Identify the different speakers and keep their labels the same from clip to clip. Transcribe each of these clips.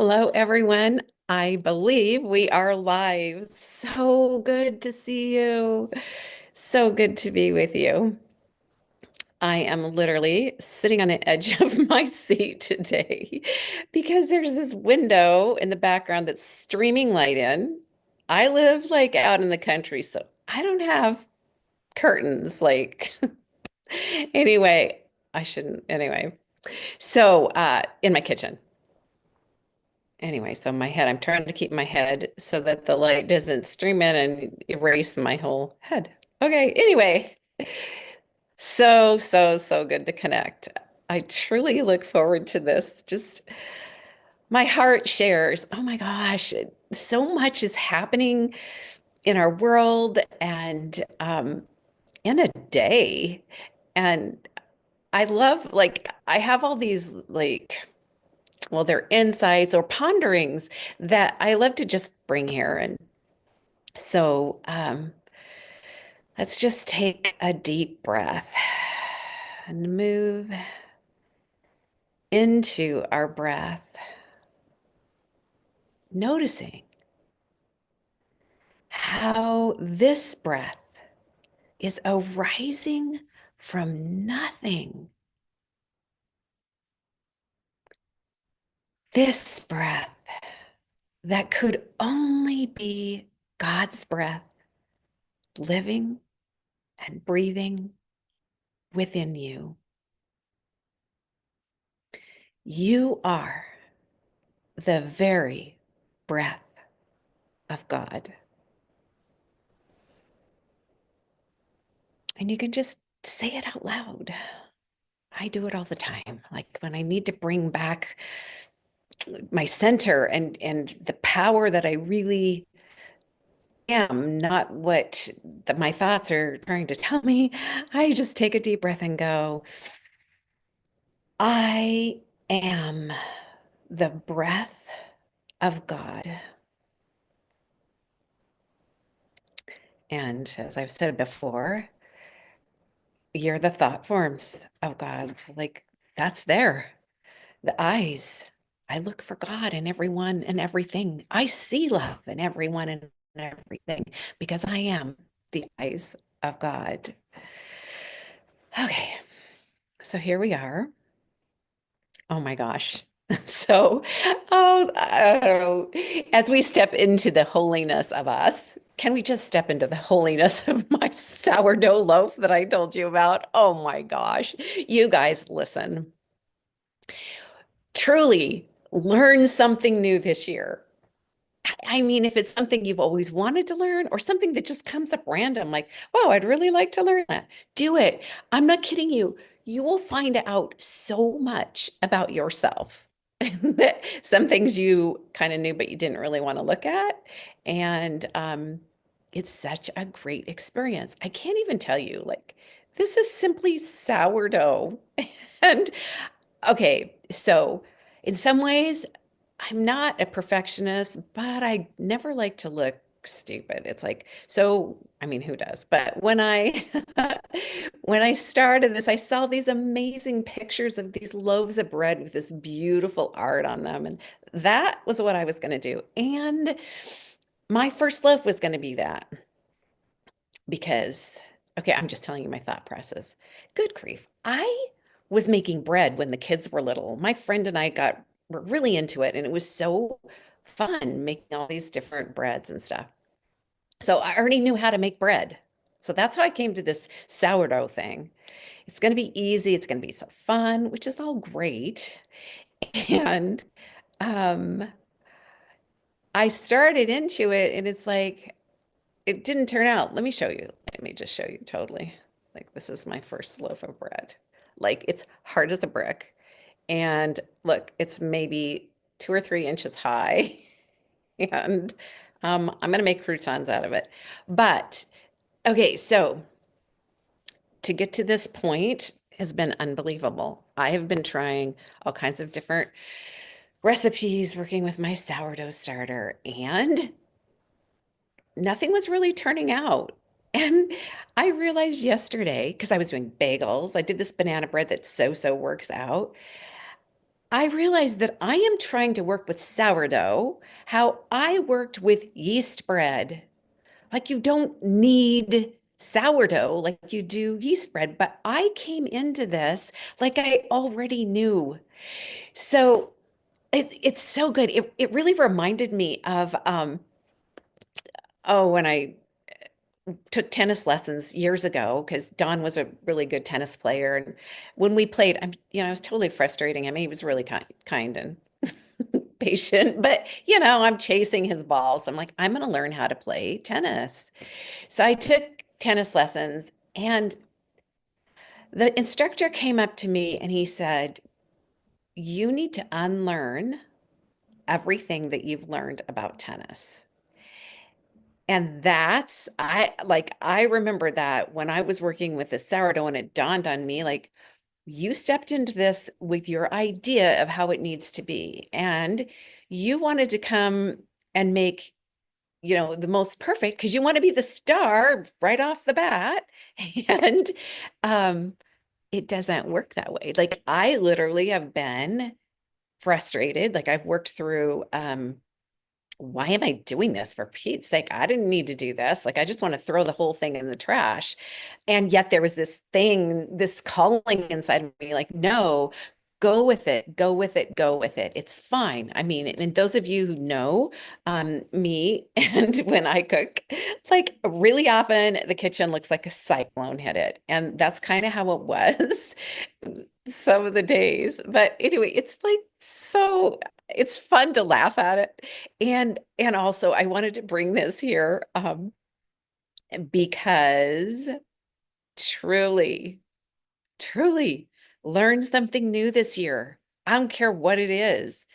Speaker 1: Hello, everyone. I believe we are live. So good to see you. So good to be with you. I am literally sitting on the edge of my seat today because there's this window in the background that's streaming light in. I live like out in the country, so I don't have curtains. Anyway, I shouldn't. Anyway, in my kitchen. Anyway, so my head, I'm trying to keep my head so that the light doesn't stream in and erase my whole head. Okay, anyway, so good to connect. I truly look forward to this. Just my heart shares. Oh my gosh, so much is happening in our world and in a day. And I love, I have all these, well, they're insights or ponderings that I love to just bring here. And so let's just take a deep breath and move into our breath, noticing how this breath is arising from nothing. This breath that could only be God's breath living and breathing within you. You are the very breath of God. And you can just say it out loud. I do it all the time. Like when I need to bring back my center and the power that I really am, not what my thoughts are trying to tell me, I just take a deep breath and go, I am the breath of God. And as I've said before, you're the thought forms of God. Like that's there. The eyes. I look for God in everyone and everything. I see love in everyone and everything because I am the eyes of God. Okay, so here we are. Oh my gosh. So, I don't know. As we step into the holiness of us, can we just step into the holiness of my sourdough loaf that I told you about? Oh my gosh. You guys, listen. Truly learn something new this year. I mean, if it's something you've always wanted to learn or something that just comes up random, like, wow, I'd really like to learn that, do it. I'm not kidding you. You will find out so much about yourself that some things you kind of knew, but you didn't really want to look at. And it's such a great experience. I can't even tell you, like, this is simply sourdough. And okay, so in some ways, I'm not a perfectionist, but I never like to look stupid. It's like, so, I mean, who does? But when I when I started this, I saw these amazing pictures of these loaves of bread with this beautiful art on them. And that was what I was going to do. And my first loaf was going to be that because, okay, I'm just telling you my thought process. Good grief. I was making bread when the kids were little. My friend and I were really into it, and it was so fun making all these different breads and stuff. So I already knew how to make bread. So that's how I came to this sourdough thing. It's going to be easy. It's going to be so fun, which is all great. And um, I started into it, and it's like, it didn't turn out. Let me show you. Let me just show you totally. Like this is my first loaf of bread. Like it's hard as a brick. And look, it's maybe 2 or 3 inches high. And I'm gonna make croutons out of it. But okay, so to get to this point has been unbelievable. I have been trying all kinds of different recipes, working with my sourdough starter, and nothing was really turning out. And I realized yesterday, because I was doing bagels, I did this banana bread that so works out. I realized that I am trying to work with sourdough how I worked with yeast bread. Like you don't need sourdough like you do yeast bread, but I came into this like I already knew. So it's so good. It really reminded me of when I took tennis lessons years ago because Don was a really good tennis player, and when we played, I was totally frustrating him. He was really kind and patient, but I'm chasing his balls. I'm like, I'm going to learn how to play tennis. So I took tennis lessons, and the instructor came up to me and he said, "You need to unlearn everything that you've learned about tennis." And I remember that when I was working with the sourdough, and it dawned on me, like, you stepped into this with your idea of how it needs to be. And you wanted to come and make, the most perfect because you want to be the star right off the bat. And um, it doesn't work that way. Like I literally have been frustrated. Like I've worked through why am I doing this for Pete's sake? I didn't need to do this. Like, I just want to throw the whole thing in the trash. And yet there was this thing, this calling inside of me, like, no, go with it, go with it, go with it. It's fine. I mean, and those of you who know me and when I cook, like really often the kitchen looks like a cyclone hit it. And that's kind of how it was some of the days. But anyway, it's like so it's fun to laugh at it. And also I wanted to bring this here because truly, truly learn something new this year. I don't care what it is.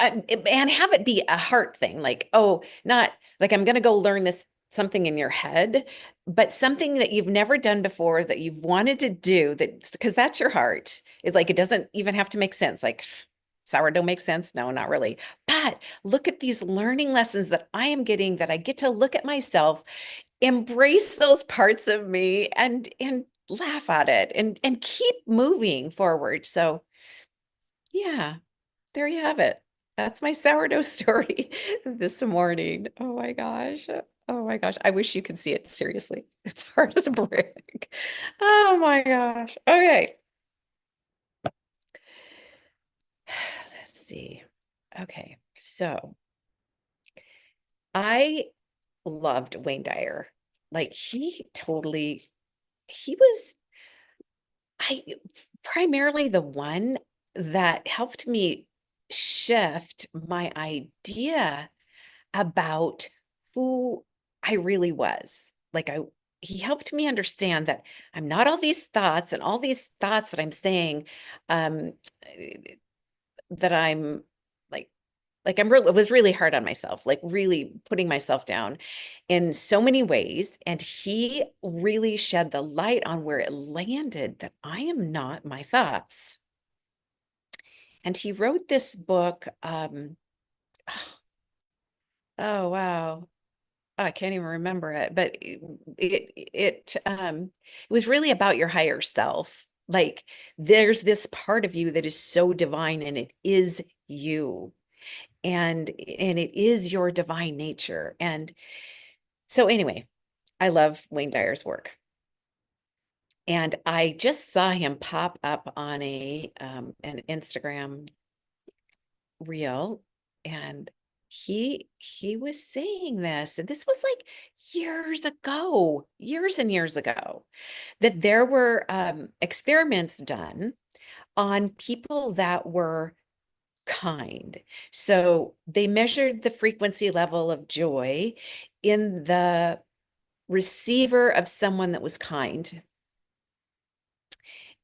Speaker 1: And have it be a heart thing, like, oh, not like I'm going to go learn this something in your head, but something that you've never done before that you've wanted to do that because that's your heart. It's like it doesn't even have to make sense. Like sourdough makes sense. No, not really. But look at these learning lessons that I am getting that I get to look at myself, embrace those parts of me and laugh at it and keep moving forward. So yeah, there you have it. That's my sourdough story this morning. Oh my gosh. Oh my gosh. I wish you could see it. Seriously. It's hard as a brick. Oh my gosh. Okay. Let's see. Okay. So I loved Wayne Dyer. Like he was I primarily the one that helped me shift my idea about who I really was. He helped me understand that I'm not all these thoughts and all these thoughts that I'm saying, um, that I'm like, it was really hard on myself, like really putting myself down in so many ways. And he really shed the light on where it landed that I am not my thoughts. And he wrote this book. Oh, wow. Oh, I can't even remember it, but it was really about your higher self. Like there's this part of you that is so divine and it is you and it is your divine nature. And so anyway, I love Wayne Dyer's work. And I just saw him pop up on an Instagram reel, and he was saying this, and this was like years ago, years and years ago, that there were experiments done on people that were kind. So they measured the frequency level of joy in the receiver of someone that was kind.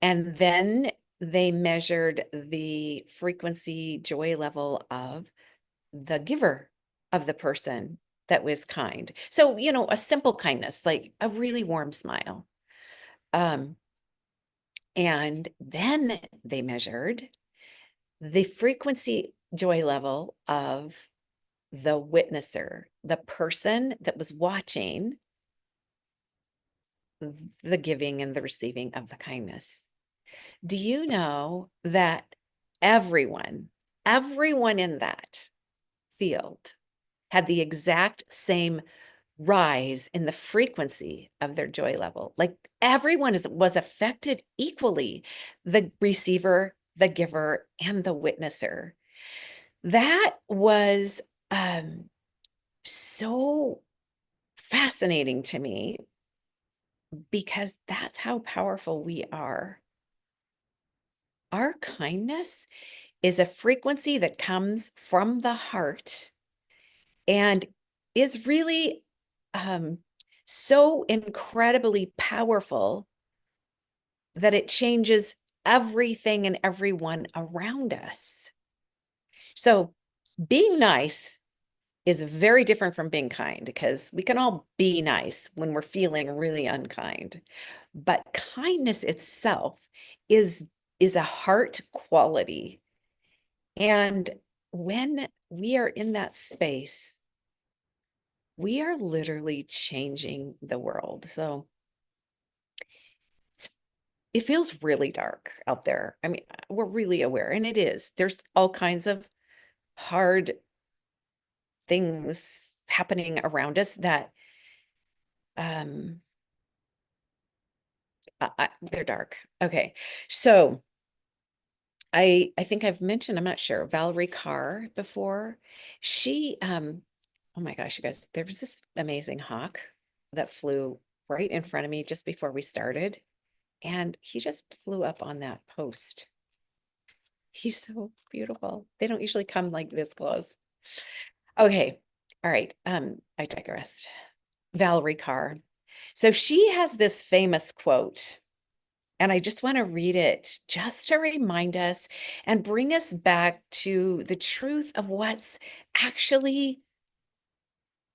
Speaker 1: And then they measured the frequency joy level of the giver of the person that was kind. So, a simple kindness, like a really warm smile. Um, and then they measured the frequency joy level of the witnesser, the person that was watching the giving and the receiving of the kindness. Do you know that everyone, everyone in that field had the exact same rise in the frequency of their joy level. Like everyone was affected equally, the receiver, the giver, and the witnesser. That was so fascinating to me because that's how powerful we are. Our kindness is a frequency that comes from the heart and is really so incredibly powerful that it changes everything and everyone around us. So being nice is very different from being kind because we can all be nice when we're feeling really unkind. But kindness itself is a heart quality. And when we are in that space, we are literally changing the world. So it feels really dark out there. I mean, we're really aware, and it is. There's all kinds of hard things happening around us that um they're dark. Okay. So I think I've mentioned, I'm not sure, Valerie Carr before. She oh my gosh, you guys, there was this amazing hawk that flew right in front of me just before we started, and he just flew up on that post. He's so beautiful. They don't usually come like this close. Okay. All right. I digressed. Valerie Carr. So she has this famous quote, and I just want to read it just to remind us and bring us back to the truth of what's actually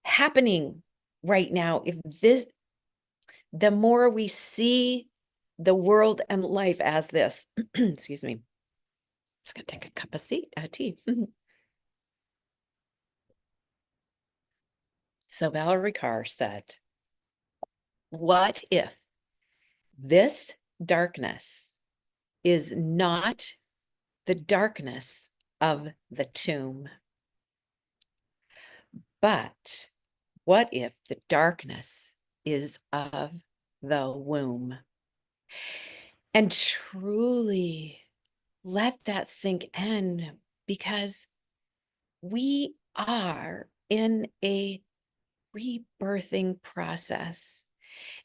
Speaker 1: happening right now. If this, the more we see the world and life as this, excuse me, just gonna take a cup of tea. So Valerie Carr said, what if this darkness is not the darkness of the tomb, but what if the darkness is of the womb? And truly let that sink in, because we are in a rebirthing process.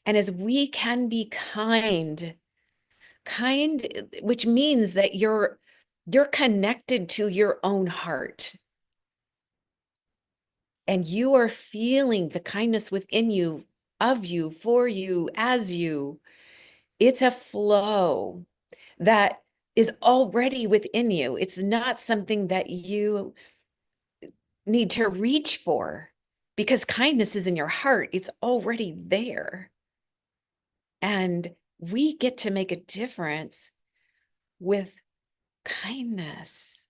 Speaker 1: And as we can be kind, which means that you're connected to your own heart and you are feeling the kindness within you, of you, for you, as you. It's a flow that is already within you. It's not something that you need to reach for, because kindness is in your heart. It's already there. And we get to make a difference with kindness.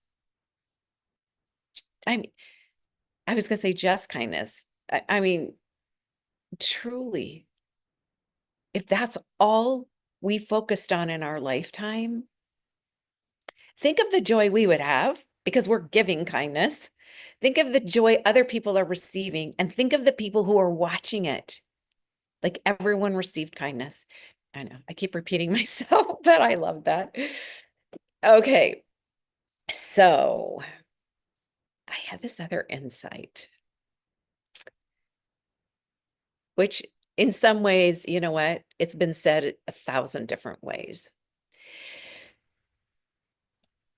Speaker 1: I mean, I was going to say just kindness. I mean, truly, if that's all we focused on in our lifetime, think of the joy we would have because we're giving kindness. Think of the joy other people are receiving, and think of the people who are watching it. Like everyone received kindness. I know I keep repeating myself, but I love that. Okay. So I had this other insight, which in some ways, you know what? It's been said 1,000 different ways.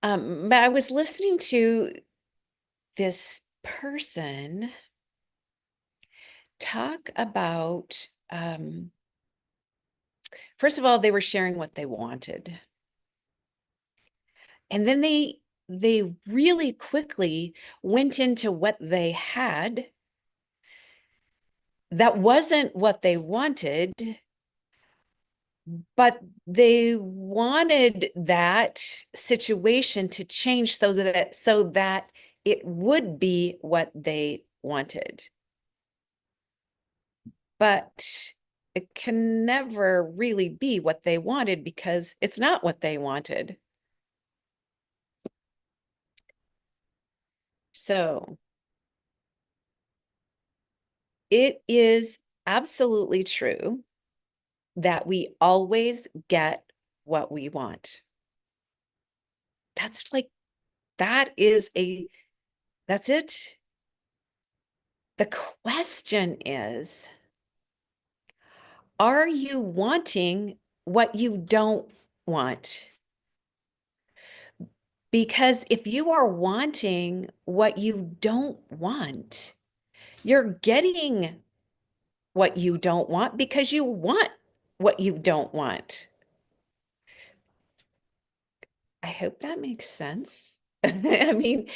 Speaker 1: But I was listening to this person talk about, first of all, they were sharing what they wanted. And then they really quickly went into what they had that wasn't what they wanted, but they wanted that situation to change so that it would be what they wanted. But it can never really be what they wanted because it's not what they wanted. So it is absolutely true that we always get what we want. That's like, that is a, that's it. The question is, are you wanting what you don't want? Because if you are wanting what you don't want, you're getting what you don't want because you want what you don't want. I hope that makes sense. I mean,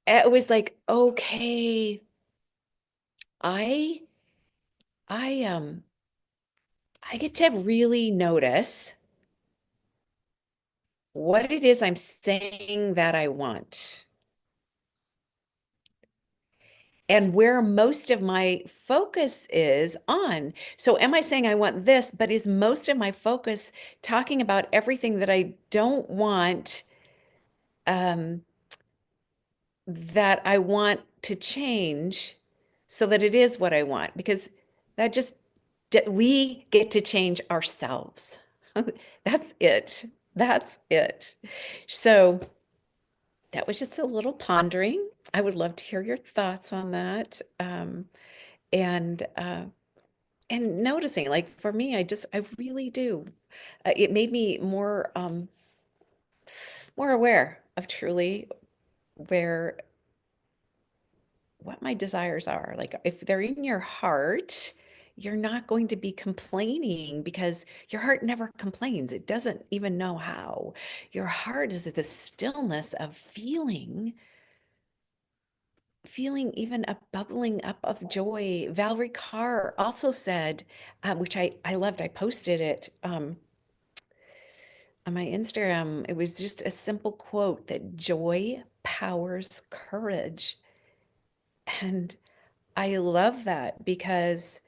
Speaker 1: it was like, okay, I I I get to really notice what it is I'm saying that I want and where most of my focus is on. So am I saying I want this, but is most of my focus talking about everything that I don't want, um, that I want to change so that it is what I want? Because that just, we get to change ourselves. That's it. That's it. So that was just a little pondering. I would love to hear your thoughts on that. And noticing, like for me, I really do. It made me more aware of truly where what my desires are. Like if they're in your heart, you're not going to be complaining because your heart never complains. It doesn't even know how. Your heart is the stillness of feeling even a bubbling up of joy. Valerie Carr also said, which I loved, I posted it on my Instagram. It was just a simple quote that joy powers courage. And I love that because,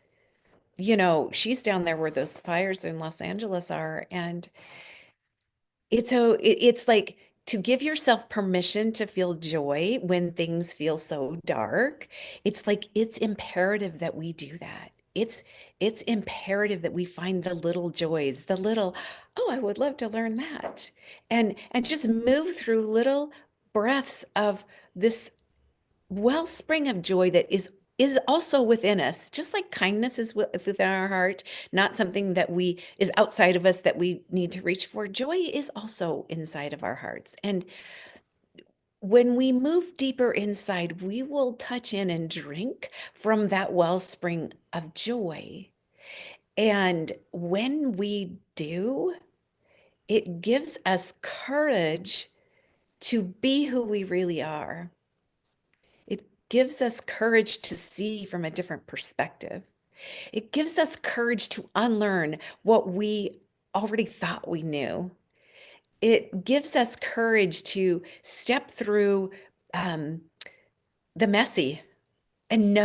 Speaker 1: she's down there where those fires in Los Angeles are. And it's like to give yourself permission to feel joy when things feel so dark. It's like it's imperative that we do that. It's imperative that we find the little joys, the little, oh, I would love to learn that. And just move through little breaths of this wellspring of joy that is also within us, just like kindness is within our heart, not something that we is outside of us that we need to reach for. Joy is also inside of our hearts. And when we move deeper inside, we will touch in and drink from that wellspring of joy. And when we do, it gives us courage to be who we really are. It gives us courage to see from a different perspective. It gives us courage to unlearn what we already thought we knew. It gives us courage to step through um, the messy and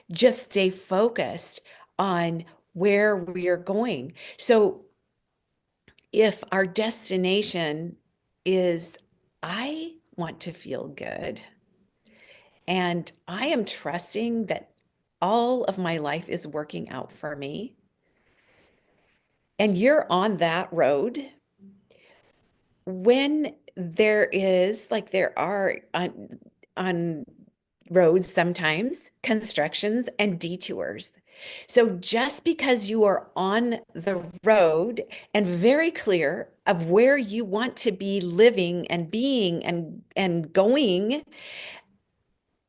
Speaker 1: just stay focused on where we are going. So if our destination is, I want to feel good, and I am trusting that all of my life is working out for me. And you're on that road when there is, like there are on roads sometimes, constructions and detours. So just because you are on the road and very clear of where you want to be living and being and going,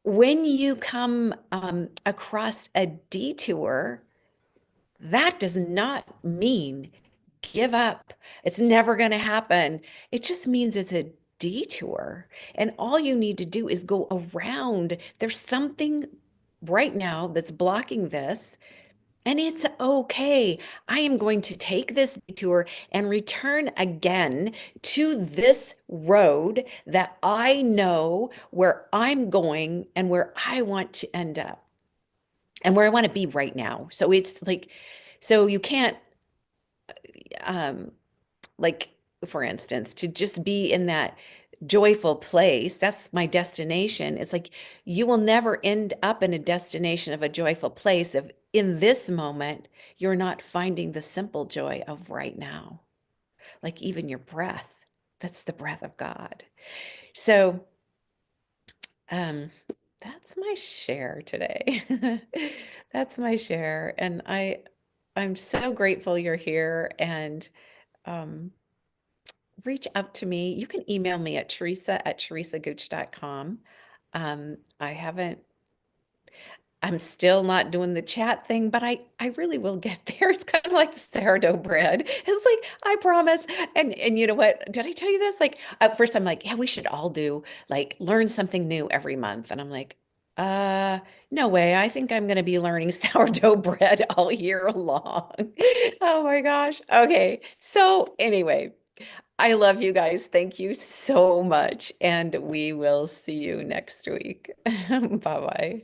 Speaker 1: when you come across a detour, that does not mean give up. It's never going to happen. It just means it's a detour. And all you need to do is go around. There's something right now that's blocking this. And it's okay. I am going to take this detour and return again to this road that I know where I'm going and where I want to end up and where I want to be right now. So it's like, so you can't, um, like, for instance, to just be in that. joyful place. That's my destination. It's like you will never end up in a destination of a joyful place if in this moment you're not finding the simple joy of right now, like even your breath. That's the breath of God. So, um, that's my share today. That's my share. And I'm so grateful you're here and um reach out to me. You can email me at Teresa@teresagooch.com. I haven't, I'm still not doing the chat thing, but I really will get there. It's kind of like sourdough bread. It's like, I promise. And you know what? Did I tell you this? Like at first I'm like, yeah, we should all do like learn something new every month. And I'm like, uh, no way. I think I'm going to be learning sourdough bread all year long. Oh my gosh. Okay. So anyway, I love you guys. Thank you so much. And we will see you next week. Bye bye.